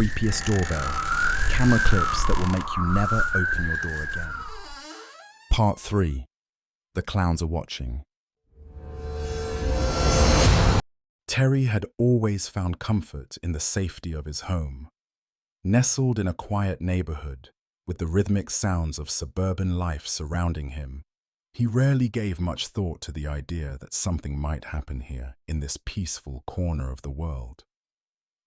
Creepiest Doorbell. Camera clips that will make you never open your door again. Part 3. The clowns are watching. Terry had always found comfort in the safety of his home. Nestled in a quiet neighborhood, with the rhythmic sounds of suburban life surrounding him, he rarely gave much thought to the idea that something might happen here in this peaceful corner of the world.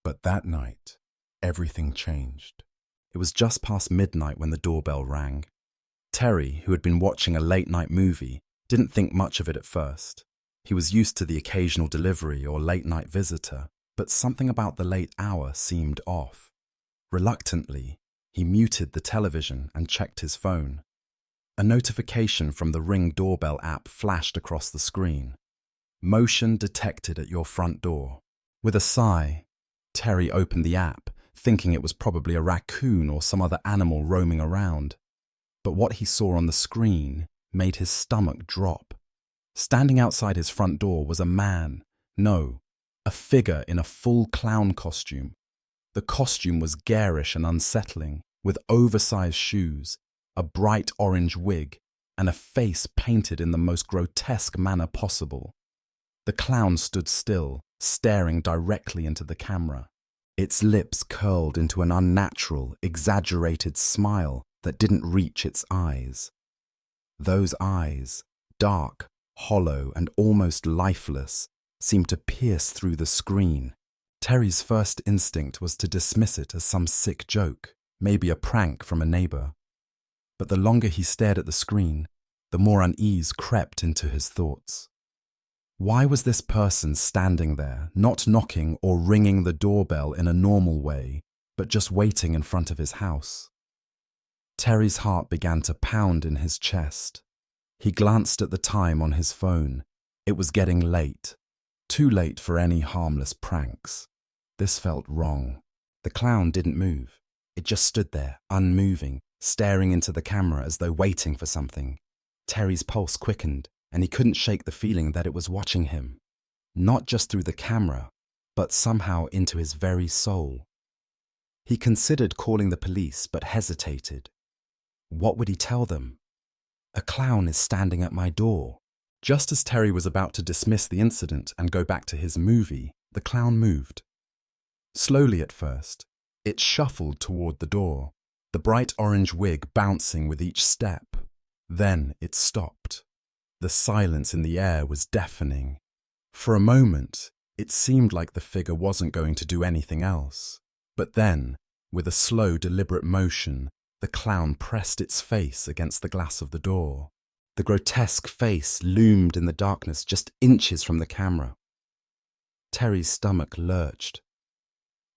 But that night, everything changed. It was just past midnight when the doorbell rang. Terry, who had been watching a late-night movie, didn't think much of it at first. He was used to the occasional delivery or late-night visitor, but something about the late hour seemed off. Reluctantly, he muted the television and checked his phone. A notification from the Ring doorbell app flashed across the screen. Motion detected at your front door. With a sigh, Terry opened the app, thinking it was probably a raccoon or some other animal roaming around. But what he saw on the screen made his stomach drop. Standing outside his front door was a man, no, a figure in a full clown costume. The costume was garish and unsettling, with oversized shoes, a bright orange wig, and a face painted in the most grotesque manner possible. The clown stood still, staring directly into the camera. Its lips curled into an unnatural, exaggerated smile that didn't reach its eyes. Those eyes, dark, hollow, and almost lifeless, seemed to pierce through the screen. Terry's first instinct was to dismiss it as some sick joke, maybe a prank from a neighbor. But the longer he stared at the screen, the more unease crept into his thoughts. Why was this person standing there, not knocking or ringing the doorbell in a normal way, but just waiting in front of his house? Terry's heart began to pound in his chest. He glanced at the time on his phone. It was getting late. Too late for any harmless pranks. This felt wrong. The clown didn't move. It just stood there, unmoving, staring into the camera as though waiting for something. Terry's pulse quickened, and he couldn't shake the feeling that it was watching him. Not just through the camera, but somehow into his very soul. He considered calling the police, but hesitated. What would he tell them? A clown is standing at my door. Just as Terry was about to dismiss the incident and go back to his movie, the clown moved. Slowly at first, it shuffled toward the door, the bright orange wig bouncing with each step. Then it stopped. The silence in the air was deafening. For a moment, it seemed like the figure wasn't going to do anything else. But then, with a slow, deliberate motion, the clown pressed its face against the glass of the door. The grotesque face loomed in the darkness just inches from the camera. Terry's stomach lurched.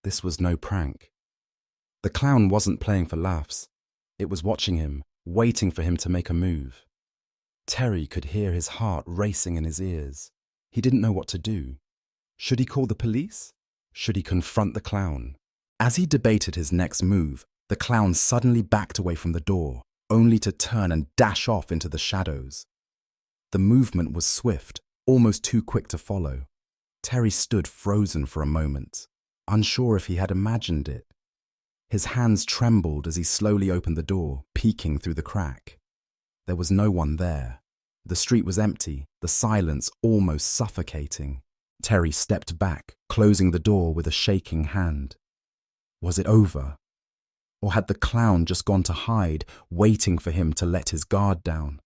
This was no prank. The clown wasn't playing for laughs. It was watching him, waiting for him to make a move. Terry could hear his heart racing in his ears. He didn't know what to do. Should he call the police? Should he confront the clown? As he debated his next move, the clown suddenly backed away from the door, only to turn and dash off into the shadows. The movement was swift, almost too quick to follow. Terry stood frozen for a moment, unsure if he had imagined it. His hands trembled as he slowly opened the door, peeking through the crack. There was no one there. The street was empty, the silence almost suffocating. Terry stepped back, closing the door with a shaking hand. Was it over? Or had the clown just gone to hide, waiting for him to let his guard down?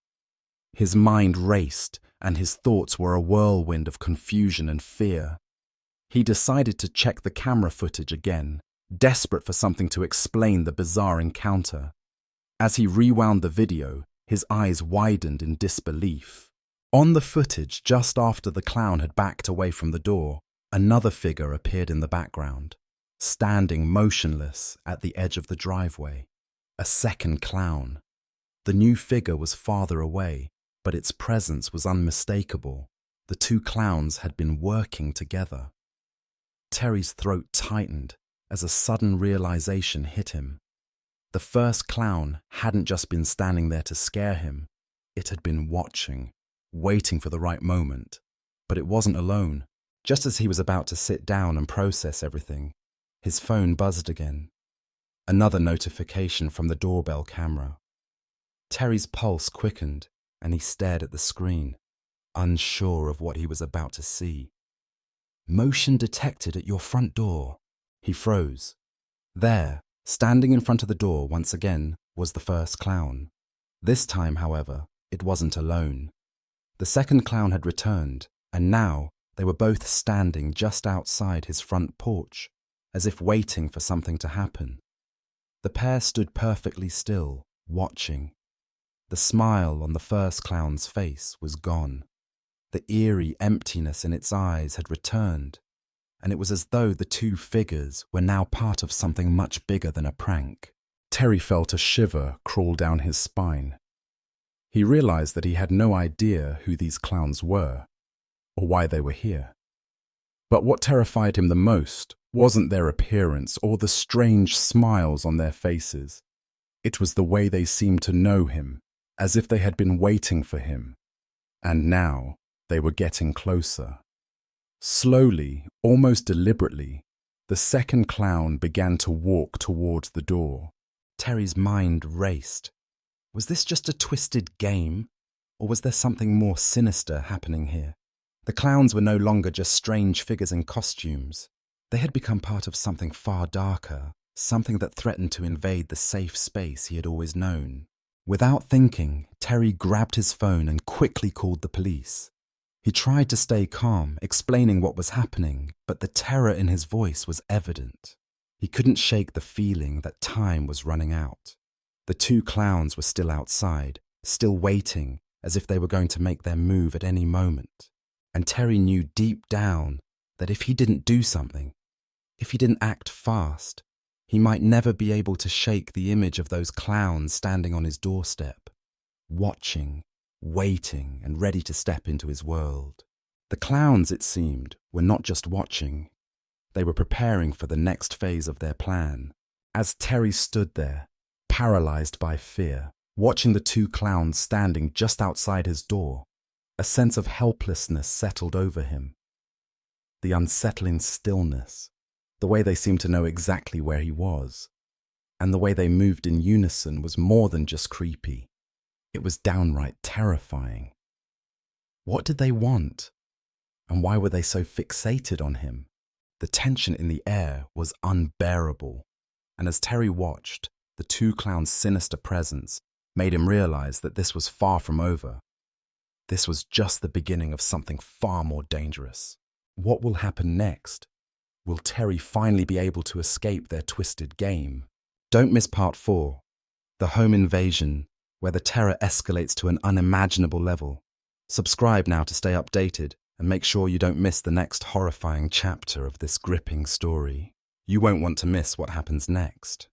His mind raced, and his thoughts were a whirlwind of confusion and fear. He decided to check the camera footage again, desperate for something to explain the bizarre encounter. As he rewound the video, his eyes widened in disbelief. On the footage, just after the clown had backed away from the door, another figure appeared in the background, standing motionless at the edge of the driveway. A second clown. The new figure was farther away, but its presence was unmistakable. The two clowns had been working together. Terry's throat tightened as a sudden realization hit him. The first clown hadn't just been standing there to scare him. It had been watching, waiting for the right moment. But it wasn't alone. Just as he was about to sit down and process everything, His phone buzzed again. Another notification from the doorbell camera. Terry's pulse quickened, and he stared at the screen, unsure of what he was about to see. Motion detected at your front door. He froze. There, standing in front of the door once again, was the first clown. This time, however, it wasn't alone. The second clown had returned, and now they were both standing just outside his front porch, as if waiting for something to happen. The pair stood perfectly still, watching. The smile on the first clown's face was gone. The eerie emptiness in its eyes had returned, and it was as though the two figures were now part of something much bigger than a prank. Terry felt a shiver crawl down his spine. He realized that he had no idea who these clowns were, or why they were here. But what terrified him the most wasn't their appearance or the strange smiles on their faces. It was the way they seemed to know him, as if they had been waiting for him. And now they were getting closer. Slowly, almost deliberately, the second clown began to walk towards the door. Terry's mind raced. Was this just a twisted game, or was there something more sinister happening here? The clowns were no longer just strange figures in costumes. They had become part of something far darker, something that threatened to invade the safe space he had always known. Without thinking, Terry grabbed his phone and quickly called the police. He tried to stay calm, explaining what was happening, but the terror in his voice was evident. He couldn't shake the feeling that time was running out. The two clowns were still outside, still waiting, as if they were going to make their move at any moment. And Terry knew deep down that if he didn't do something, if he didn't act fast, he might never be able to shake the image of those clowns standing on his doorstep, watching, waiting, and ready to step into his world. The clowns, it seemed, were not just watching. They were preparing for the next phase of their plan. As Terry stood there, paralyzed by fear, watching the two clowns standing just outside his door, a sense of helplessness settled over him. The unsettling stillness, the way they seemed to know exactly where he was, and the way they moved in unison was more than just creepy. It was downright terrifying. What did they want? And why were they so fixated on him? The tension in the air was unbearable, and as Terry watched, the two clowns' sinister presence made him realize that this was far from over. This was just the beginning of something far more dangerous. What will happen next? Will Terry finally be able to escape their twisted game? Don't miss part 4, The Home Invasion, where the terror escalates to an unimaginable level. Subscribe now to stay updated and make sure you don't miss the next horrifying chapter of this gripping story. You won't want to miss what happens next.